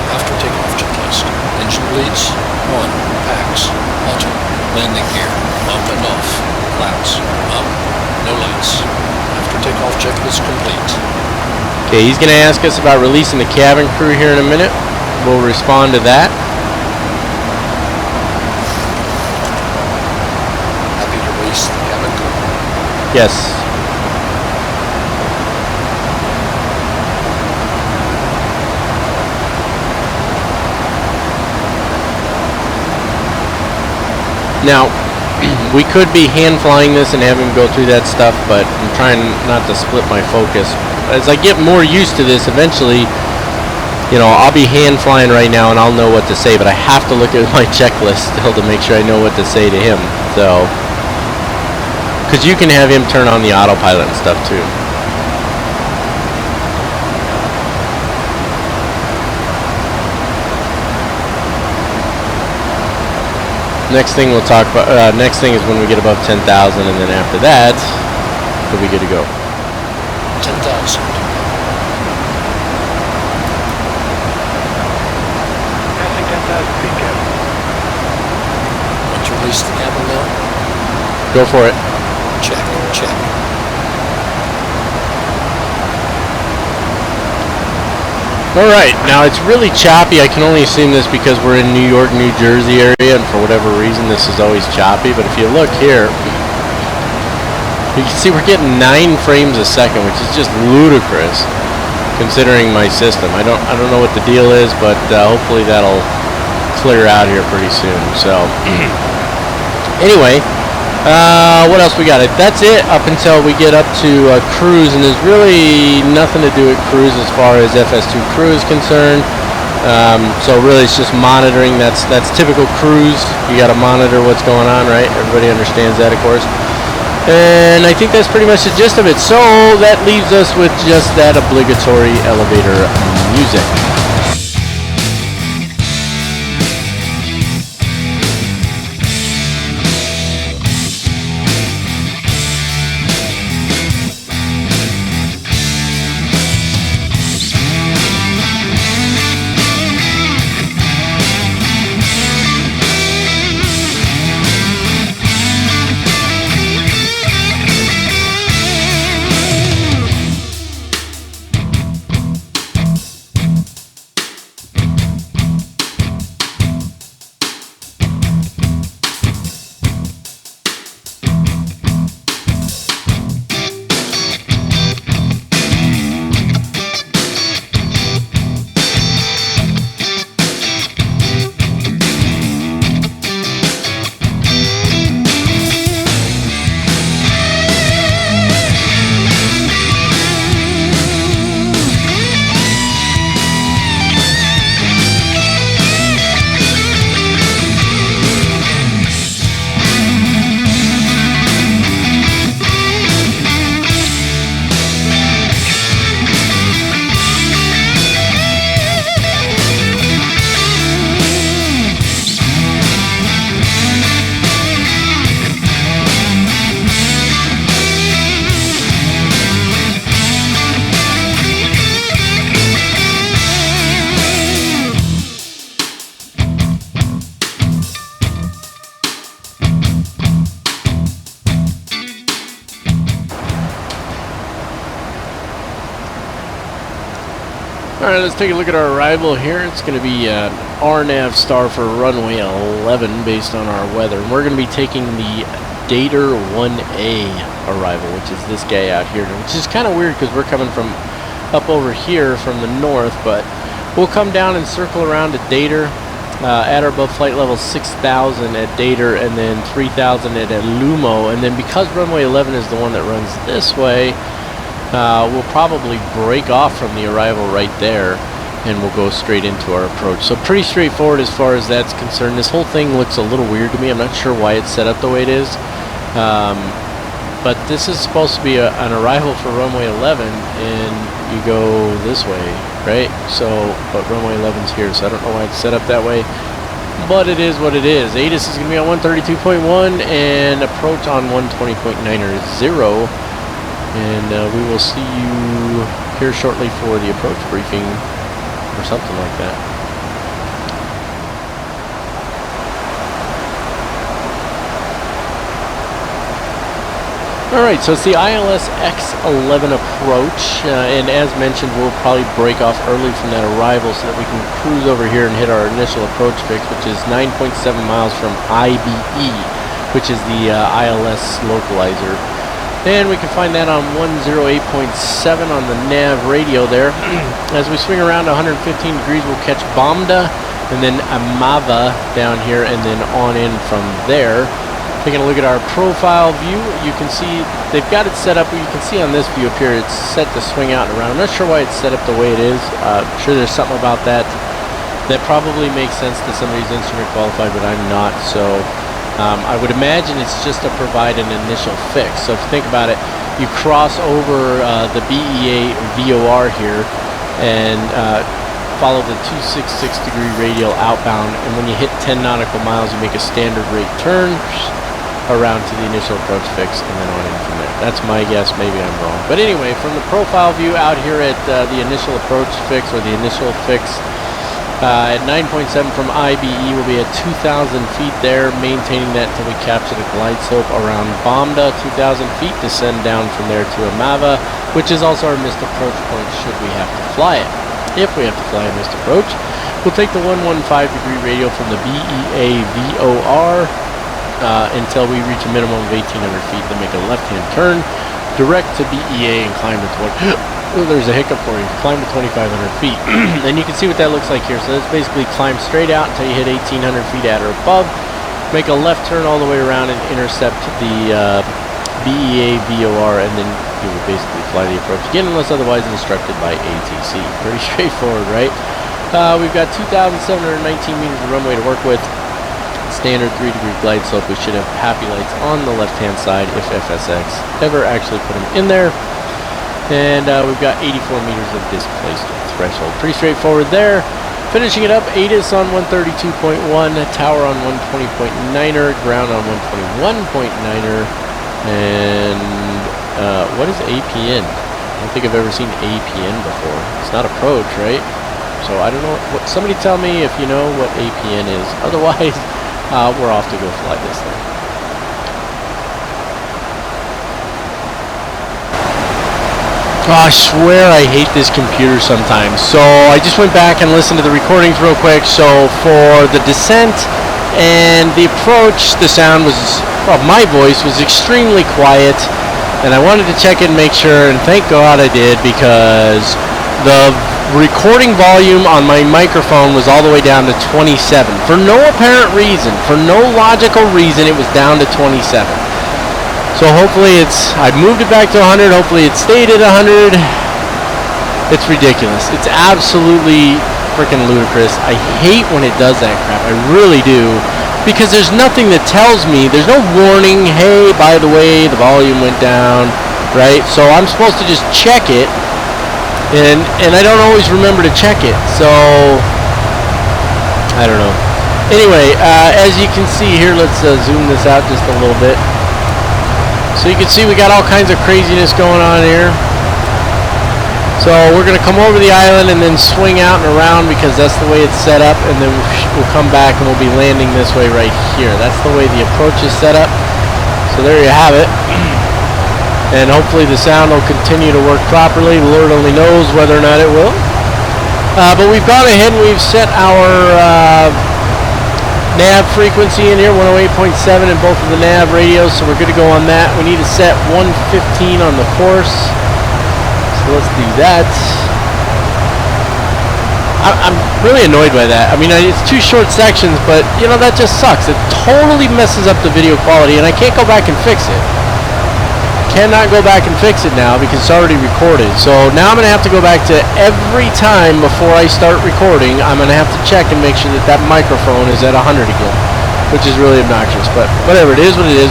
After takeoff checklist. Engine bleeds. On. Packs. Auto. Landing gear. Up and off. Flaps. Up. No lights. After takeoff checklist complete. Okay, he's going to ask us about releasing the cabin crew here in a minute. We'll respond to that. Happy to release the cabin crew. Yes. Now, we could be hand flying this and have him go through that stuff, but I'm trying not to split my focus. As I get more used to this, eventually, you know, I'll be hand flying right now and I'll know what to say, but I have to look at my checklist still to make sure I know what to say to him. So, because you can have him turn on the autopilot and stuff too. Next thing we'll talk about, next thing is when we get above 10,000, and then after that, we'll be good to go. 10,000. Passing 10,000 feet, Captain. Want to release the cabin now? Go for it. Check. Check. Alright, now it's really choppy. I can only assume this because we're in New York, New Jersey area, and for whatever reason this is always choppy. But if you look here, you can see we're getting 9 frames a second, which is just ludicrous considering my system. I don't know what the deal is, but hopefully that'll clear out here pretty soon. So anyway, what else we got? That's it up until we get up to cruise, and there's really nothing to do with cruise as far as FS2Crew is concerned. So really it's just monitoring. That's typical cruise. You got to monitor what's going on, right? Everybody understands that, of course. And I think that's pretty much the gist of it. So that leaves us with just that obligatory elevator music. Alright, let's take a look at our arrival here. It's going to be an RNAV star for runway 11 based on our weather. And we're going to be taking the Dater 1A arrival, which is this guy out here, which is kind of weird because we're coming from up over here from the north, but we'll come down and circle around at Dater, at or above flight level 6,000 at Dater, and then 3,000 at Lumo. And then because runway 11 is the one that runs this way, we'll probably break off from the arrival right there and we'll go straight into our approach. So pretty straightforward as far as that's concerned. This whole thing looks a little weird to me. I'm not sure why it's set up the way it is. But this is supposed to be an arrival for runway 11 and you go this way, right? So, but runway 11's here, so I don't know why it's set up that way. but it is what it is. ATIS is going to be on 132.1 and approach on 120.90. And we will see you here shortly for the approach briefing or something like that. Alright, so it's the ILS X11 approach, and as mentioned, we'll probably break off early from that arrival so that we can cruise over here and hit our initial approach fix, which is 9.7 miles from IBE, which is the ILS localizer. And we can find that on 108.7 on the nav radio there. As we swing around 115 degrees, we'll catch Bombda, and then Amava down here, and then on in from there. Taking a look at our profile view, you can see they've got it set up. You can see on this view up here, it's set to swing out and around. I'm not sure why it's set up the way it is. I'm sure there's something about that that probably makes sense to somebody who's instrument qualified, but I'm not. So I would imagine it's just to provide an initial fix. So if you think about it, you cross over the BEA VOR here and follow the 266 degree radial outbound, and when you hit 10 nautical miles, you make a standard rate turn around to the initial approach fix and then on in from there. That's my guess, maybe I'm wrong. But anyway, from the profile view out here at the initial approach fix, or the initial fix, at 9.7 from IBE, we'll be at 2,000 feet there, maintaining that until we capture the glide slope around Bombda, 2,000 feet, descend down from there to Amava, which is also our missed approach point should we have to fly it. If we have to fly a missed approach, we'll take the 115 degree radial from the BEA VOR until we reach a minimum of 1,800 feet, then make a left-hand turn direct to BEA and climb to 20. Oh, there's a hiccup for you. Climb to 2,500 feet. And you can see what that looks like here. So that's basically climb straight out until you hit 1,800 feet at or above. Make a left turn all the way around and intercept the BEA VOR, and then you will basically fly the approach again unless otherwise instructed by ATC. Pretty straightforward, right? We've got 2,719 meters of runway to work with. Standard 3 degree glide slope. We should have happy lights on the left hand side if FSX ever actually put them in there. And we've got 84 meters of displacement threshold. Pretty straightforward there. Finishing it up, ATIS on 132.1, tower on 120.9er, ground on 121.9er, and what is APN? I don't think I've ever seen APN before. It's not approach, right? So I don't know. Somebody tell me if you know what APN is. Otherwise, we're off to go fly this thing. Oh, I swear I hate this computer sometimes. So I just went back and listened to the recordings real quick. So for the descent and the approach, the sound was, well, my voice was extremely quiet. And I wanted to check it and make sure, and thank God I did, because the recording volume on my microphone was all the way down to 27. For no apparent reason, for no logical reason, it was down to 27. So hopefully I moved it back to 100, hopefully it stayed at 100. It's ridiculous. It's absolutely freaking ludicrous. I hate when it does that crap. I really do. Because there's nothing that tells me, there's no warning, hey, by the way, the volume went down, right? So I'm supposed to just check it, and I don't always remember to check it, so I don't know. Anyway, as you can see here, let's zoom this out just a little bit. So you can see we got all kinds of craziness going on here. So we're going to come over the island and then swing out and around because that's the way it's set up, and then we'll come back and we'll be landing this way right here. That's the way the approach is set up. So there you have it. And hopefully the sound will continue to work properly. Lord only knows whether or not it will. But we've gone ahead and we've set our nav frequency in here, 108.7 in both of the nav radios, so we're good to go on that. We need to set 115 on the course. So let's do that. I'm really annoyed by that. I mean, it's two short sections, but, you know, that just sucks. It totally messes up the video quality, and I can't go back and fix it. Cannot go back and fix it now because it's already recorded. So now I'm going to have to go back to every time before I start recording, I'm going to have to check and make sure that that microphone is at 100 again, which is really obnoxious, but whatever, it is what it is.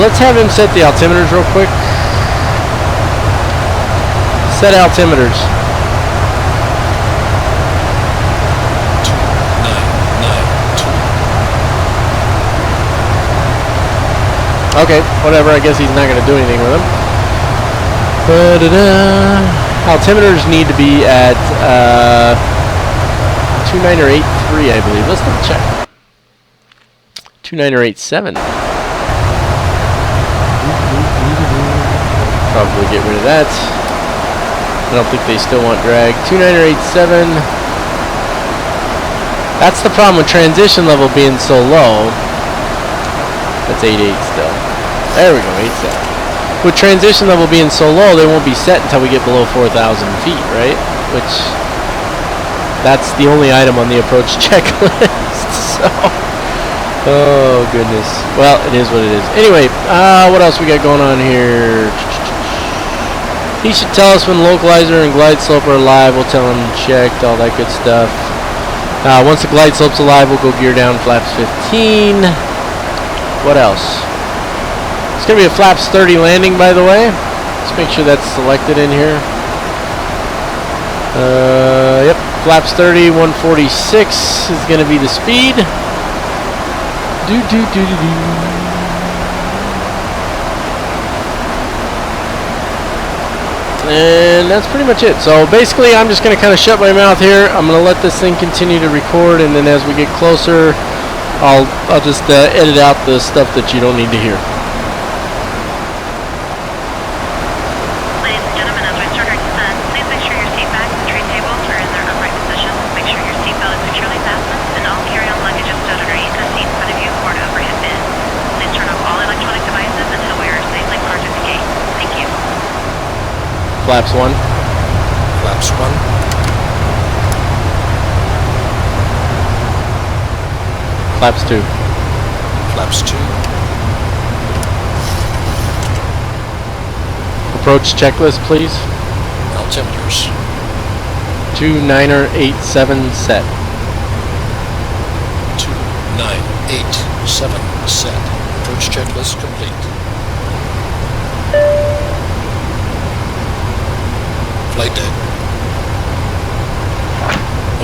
Let's have him set the altimeters real quick. Set altimeters. 2992. Okay, whatever. I guess he's not going to do anything with them. Altimeters need to be at 29 or 83, I believe. Let's double check. 29 or 87. Probably get rid of that. I don't think they still want drag. 29 or 87. That's the problem with transition level being so low. That's 88 still. There we go, 87. With transition level being so low, they won't be set until we get below 4,000 feet, right? Which, that's the only item on the approach checklist. So, oh goodness. Well, it is what it is. Anyway, what else we got going on here? He should tell us when localizer and glide slope are alive. We'll tell him checked, all that good stuff. Once the glide slope's alive, we'll go gear down flaps 15. What else? It's going to be a flaps 30 landing, by the way. Let's make sure that's selected in here. Yep, flaps 30, 146 is going to be the speed. And that's pretty much it. So basically, I'm just going to kind of shut my mouth here. I'm going to let this thing continue to record, and then as we get closer, I'll just edit out the stuff that you don't need to hear. Ladies and gentlemen, as we start our descent, please make sure your seat backs and tray tables are in their upright position. Make sure your seatbelt is securely fastened, and all carry-on luggage is stowed underneath the seat in front of you or to overhead bin. Please turn off all electronic devices until we are safely parked at the gate. Thank you. Flaps 1. Flaps 1. Flaps 2. Flaps 2. Approach checklist, please. Altimeters. 2987 set. 2987 set. Approach checklist complete. Flight deck.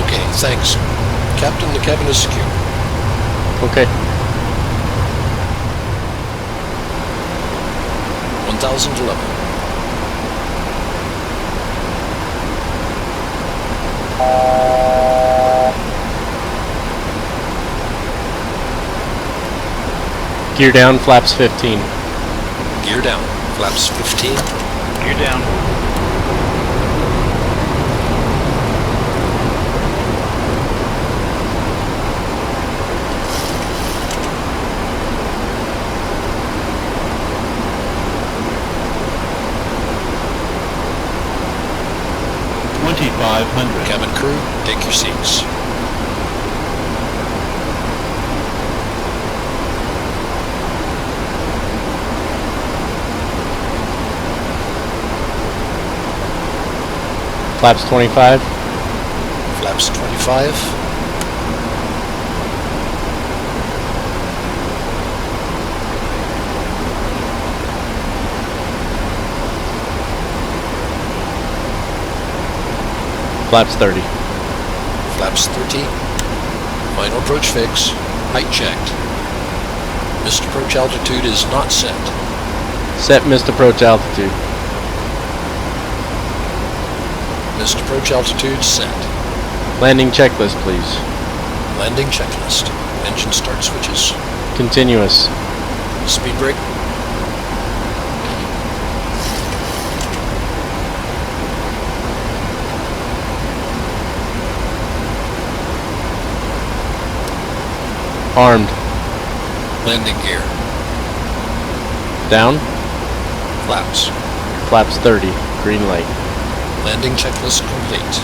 Okay, thanks. Captain, the cabin is secure. Okay. 1011. Gear down, flaps 15. Gear down. Flaps 15. Gear down. Cabin crew, take your seats. Flaps 25. Flaps 25. Flaps 30. Flaps 30. Final approach fix. Height checked. Missed approach altitude is not set. Set missed approach altitude. Missed approach altitude set. Landing checklist, please. Landing checklist. Engine start switches. Continuous. Speed brake. Armed. Landing gear. Down. Flaps. Flaps 30. Green light. Landing checklist complete.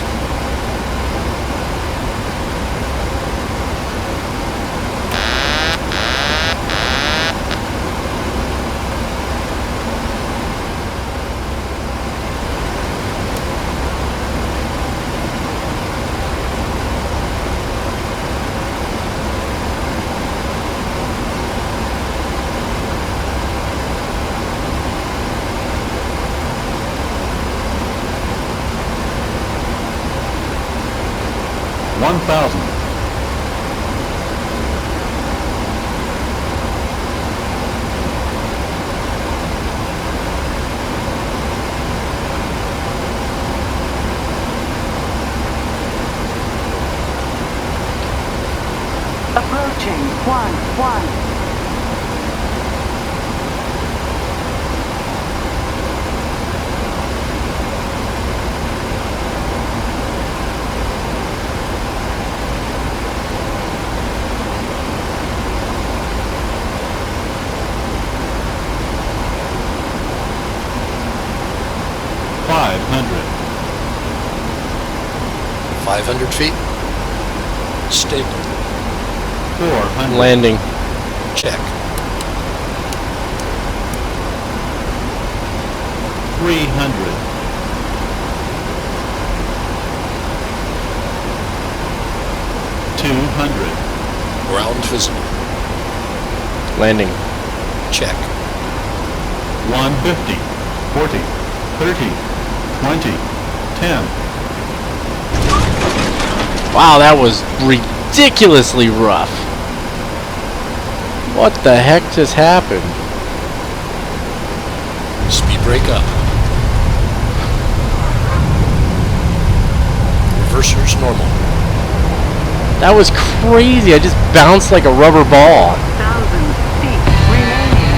Approaching 1-1. $500. 500 feet. Stable. 400. Landing. Check. 300. 200. Ground visible. Landing. Check. 150. 40. 30. 20. 10. Wow, that was ridiculously rough. What the heck just happened? Speed brake up. Reversers normal. That was crazy. I just bounced like a rubber ball. 1,000 feet remaining.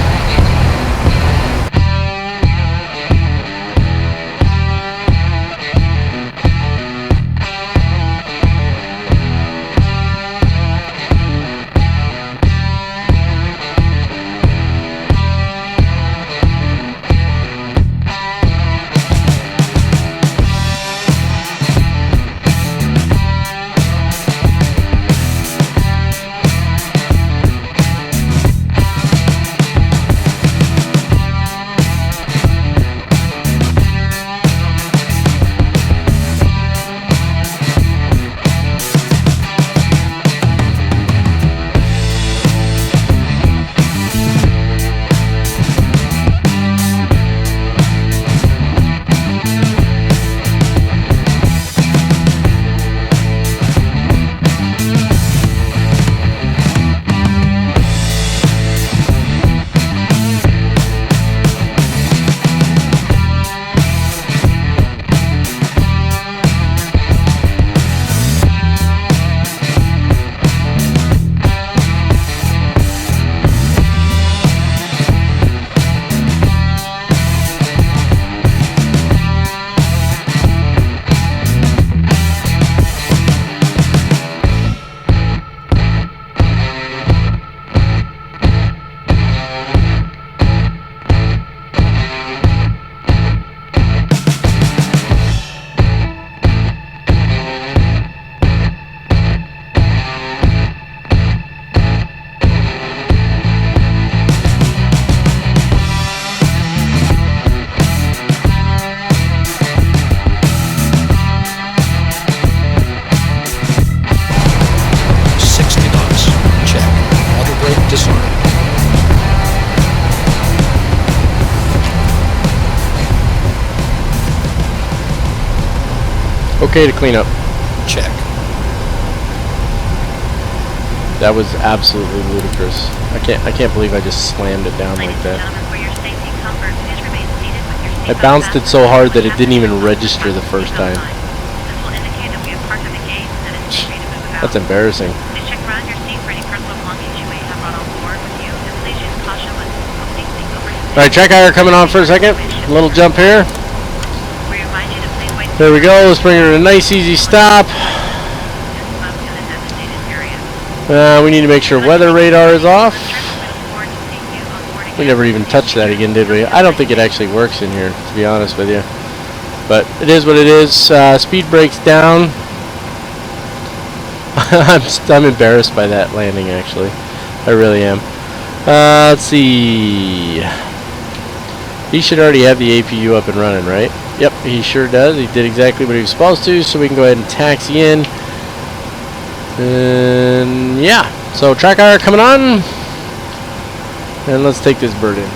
Okay to clean up. Check. That was absolutely ludicrous. I can't believe I just slammed it down like that. I bounced it so hard that it didn't even register the first time. That's embarrassing. Alright, track IR coming on for a second. A little jump here. There we go. Let's bring her to a nice easy stop. We need to make sure weather radar is off. We never even touched that again, did we? I don't think it actually works in here, to be honest with you. But it is what it is. Speed brakes down. I'm embarrassed by that landing, actually. I really am. Let's see. He should already have the APU up and running, right? Yep, he sure does. He did exactly what he was supposed to, so we can go ahead and taxi in. And yeah, so track IR coming on. And let's take this bird in.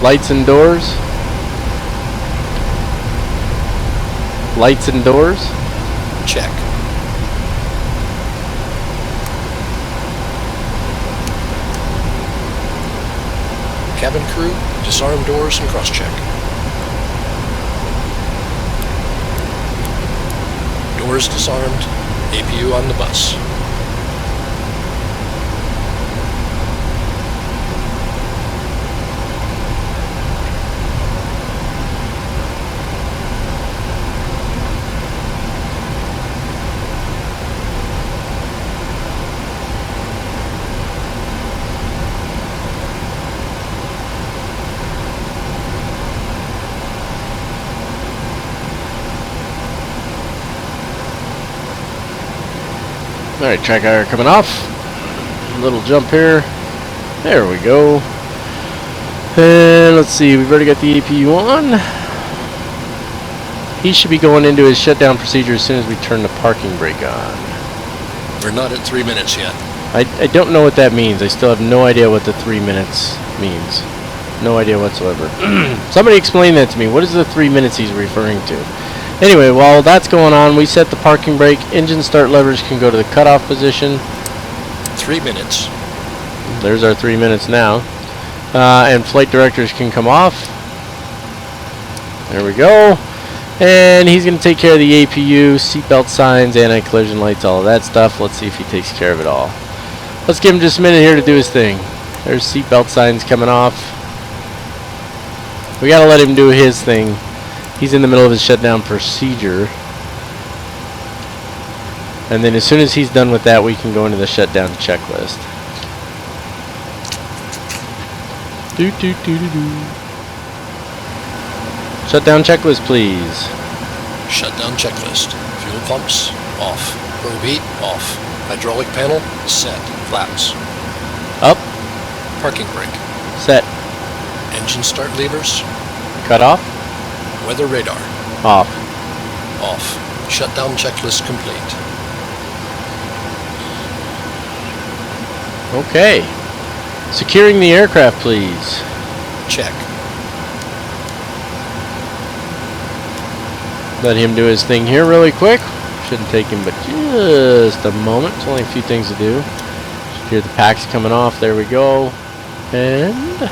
Lights and doors. Lights and doors. Check. Cabin crew, disarm doors and cross-check. Doors disarmed, APU on the bus. Alright, track IR coming off. Little jump here. There we go. And let's see, we've already got the APU on. He should be going into his shutdown procedure as soon as we turn the parking brake on. We're not at 3 minutes yet. I don't know what that means. I still have no idea what the 3 minutes means. No idea whatsoever. Somebody explain that to me. What is the 3 minutes he's referring to? Anyway, while that's going on, we set the parking brake. Engine start levers can go to the cutoff position. 3 minutes. There's our 3 minutes now. And flight directors can come off. There we go. And he's going to take care of the APU, seatbelt signs, anti-collision lights, all of that stuff. Let's see if he takes care of it all. Let's give him just a minute here to do his thing. There's seatbelt signs coming off. We got to let him do his thing. He's in the middle of his shutdown procedure. And then as soon as he's done with that, we can go into the shutdown checklist. Shutdown checklist, please. Shutdown checklist. Fuel pumps, off. Probe heat, off. Hydraulic panel, set. Flaps. Up. Parking brake. Set. Engine start levers. Cut off. Weather radar. Off. Off. Shutdown checklist complete. Okay. Securing the aircraft, please. Check. Let him do his thing here really quick. Shouldn't take him but just a moment. It's only a few things to do. Secure the packs coming off. There we go. And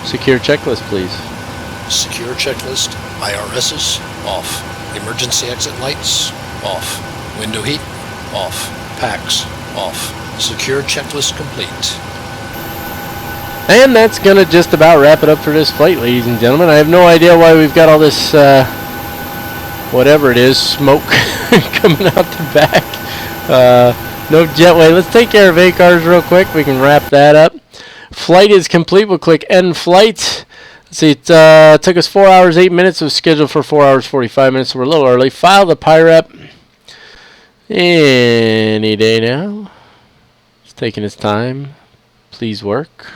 secure checklist, please. Secure checklist. IRSs, off. Emergency exit lights, off. Window heat, off. Packs, off. Secure checklist complete. And that's going to just about wrap it up for this flight, ladies and gentlemen. I have no idea why we've got all this, whatever it is, smoke coming out the back. No jetway. Let's take care of ACARS real quick. We can wrap that up. Flight is complete. We'll click End Flight. Let's see, it took us 4 hours, 8 minutes. It was scheduled for 4 hours, 45 minutes, so we're a little early. File the PIREP. Any day now. It's taking its time. Please work.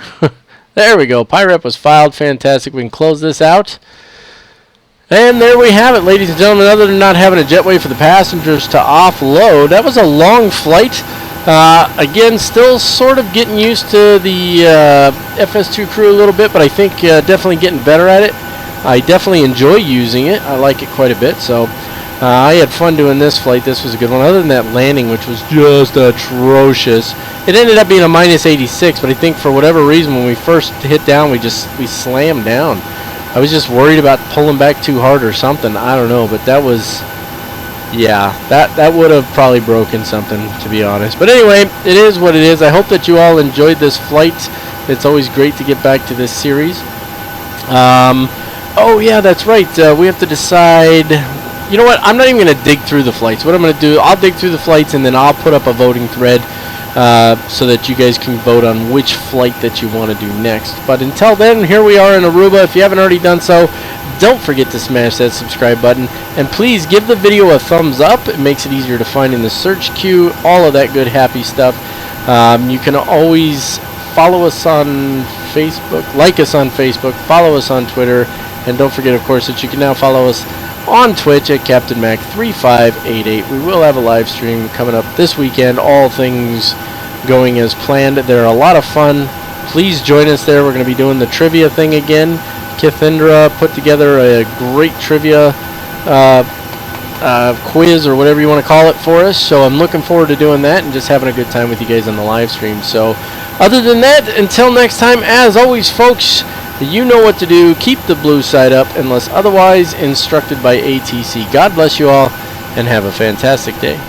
There we go. PIREP was filed. Fantastic. We can close this out. And there we have it, ladies and gentlemen. Other than not having a jetway for the passengers to offload, that was a long flight. Again, still sort of getting used to the FS2Crew a little bit, but I think definitely getting better at it. I definitely enjoy using it. I like it quite a bit. So I had fun doing this flight. This was a good one. Other than that landing, which was just atrocious. It ended up being a minus 86, but I think for whatever reason, when we first hit down, we slammed down. I was just worried about pulling back too hard or something. I don't know, but that was, yeah, that would have probably broken something, to be honest. But anyway, it is what it is. I hope that you all enjoyed this flight. It's always great to get back to this series. Oh, yeah, that's right. We have to decide. You know what? I'm not even going to dig through the flights. What I'm going to do, I'll dig through the flights, and then I'll put up a voting thread so that you guys can vote on which flight that you want to do next. But until then, here we are in Aruba. If you haven't already done so, don't forget to smash that subscribe button. And please give the video a thumbs up. It makes it easier to find in the search queue. All of that good, happy stuff. You can always follow us on Facebook, like us on Facebook, follow us on Twitter. And don't forget, of course, that you can now follow us on Twitch at Captain Mac 3588. We will have a live stream coming up this weekend. All things going as planned. They're a lot of fun. Please join us there. We're going to be doing the trivia thing again. Kithindra put together a great trivia quiz or whatever you want to call it for us. So I'm looking forward to doing that and just having a good time with you guys on the live stream. So other than that, until next time, as always, folks, you know what to do. Keep the blue side up unless otherwise instructed by ATC. God bless you all and have a fantastic day.